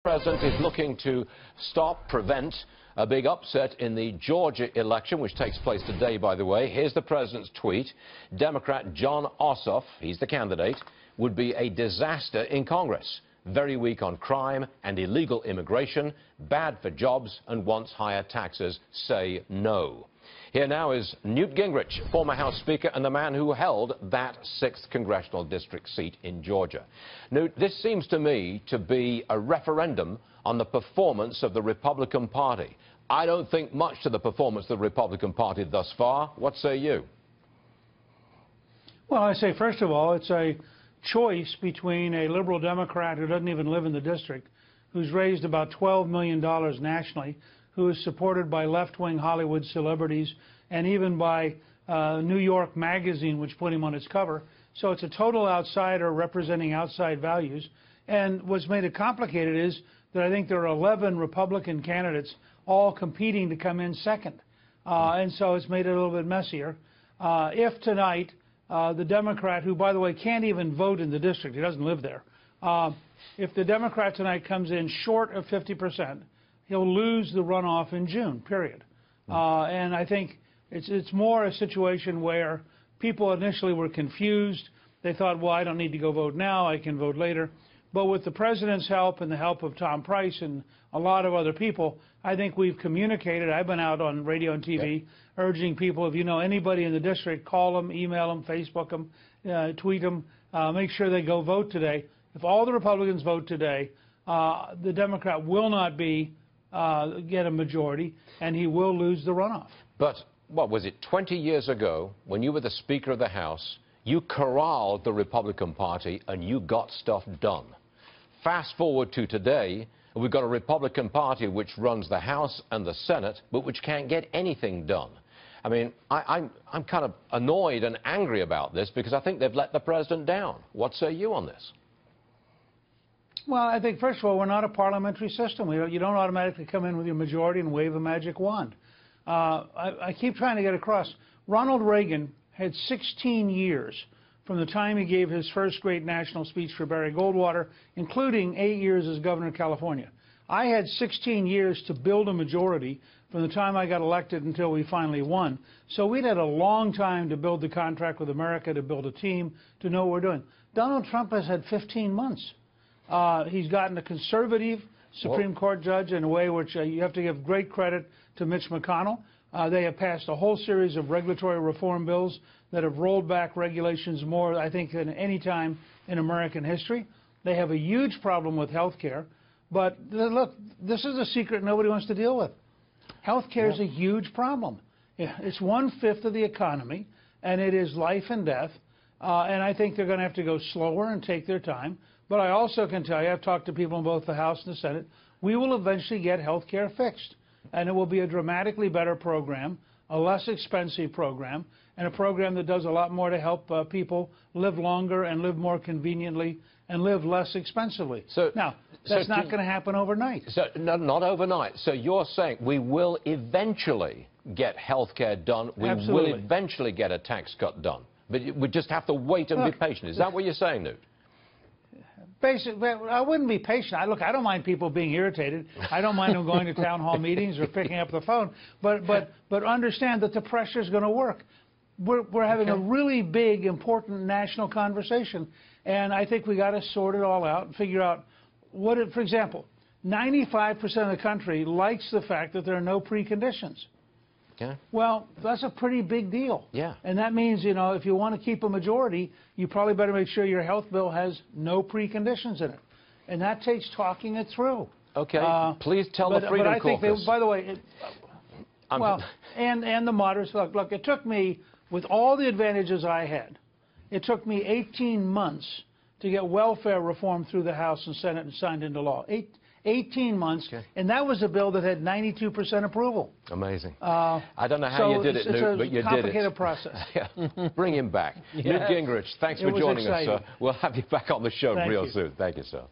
The president is looking to prevent a big upset in the Georgia election, which takes place today, by the way. Here's the president's tweet. Democrat Jon Ossoff, he's the candidate, would be a disaster in Congress. Very weak on crime and illegal immigration, bad for jobs, and wants higher taxes. Say no. Here now is Newt Gingrich, former House Speaker and the man who held that 6th congressional district seat in Georgia. Newt, this seems to me to be a referendum on the performance of the Republican Party. I don't think much to the performance of the Republican Party thus far. What say you? Well, I say, first of all, it's a choice between a liberal Democrat who doesn't even live in the district, who's raised about $12 million nationally, who is supported by left-wing Hollywood celebrities and even by New York Magazine, which put him on its cover. So it's a total outsider representing outside values. And what's made it complicated is that I think there are 11 Republican candidates all competing to come in second. And so it's made it a little bit messier. If tonight the Democrat, who, by the way, can't even vote in the district, he doesn't live there, if the Democrat tonight comes in short of 50%, he'll lose the runoff in June, period. And I think it's more a situation where people initially were confused. They thought, well, I don't need to go vote now, I can vote later. But with the president's help and the help of Tom Price and a lot of other people, I think we've communicated. I've been out on radio and TV urging people, if you know anybody in the district, call them, email them, Facebook them, tweet them, make sure they go vote today. If all the Republicans vote today, the Democrat will not get a majority, and he will lose the runoff. But what was it, 20 years ago, when you were the Speaker of the House, you corralled the Republican Party and you got stuff done. Fast forward to today, we've got a Republican Party which runs the House and the Senate, but which can't get anything done. I mean, I'm kind of annoyed and angry about this because I think they've let the president down. What say you on this? Well, I think, first of all, we're not a parliamentary system. You don't automatically come in with your majority and wave a magic wand. I keep trying to get across. Ronald Reagan had 16 years from the time he gave his first great national speech for Barry Goldwater, including 8 years as governor of California. I had 16 years to build a majority from the time I got elected until we finally won. So we'd had a long time to build the contract with America, to build a team, to know what we're doing. Donald Trump has had 15 months. He's gotten a conservative Supreme Court judge in a way which you have to give great credit to Mitch McConnell. They have passed a whole series of regulatory reform bills that have rolled back regulations more, I think, than any time in American history. They have a huge problem with health care. But look, this is a secret nobody wants to deal with. Health care is a huge problem. It's 1/5 of the economy, and it is life and death. And I think they're going to have to go slower and take their time. But I also can tell you, I've talked to people in both the House and the Senate, we will eventually get health care fixed. And it will be a dramatically better program, a less expensive program, and a program that does a lot more to help people live longer and live more conveniently and live less expensively. So now, that's not going to happen overnight. So no, not overnight. So you're saying we will eventually get health care done, we will eventually get a tax cut done, but we just have to wait and be patient. Is that what you're saying, Newt? Basically, I wouldn't be patient. Look, I don't mind people being irritated. I don't mind them going to town hall meetings or picking up the phone. But understand that the pressure is going to work. We're having a really big, important national conversation, and I think we got to sort it all out and figure out what. For example, 95% of the country likes the fact that there are no preconditions. Yeah. Well, that's a pretty big deal. Yeah. And that means, you know, if you want to keep a majority, you probably better make sure your health bill has no preconditions in it. And that takes talking it through. Okay. Please tell the Freedom Caucus. But I think, by the way, and the moderates, look, it took me, with all the advantages I had, it took me 18 months to get welfare reform through the House and Senate and signed into law. 18 months, and that was a bill that had 92% approval. Amazing. I don't know how you did it, Newt, but you did it. It's a complicated process. Bring him back. Yes. Newt Gingrich, thanks for joining us, sir. We'll have you back on the show real soon. Thank you, sir.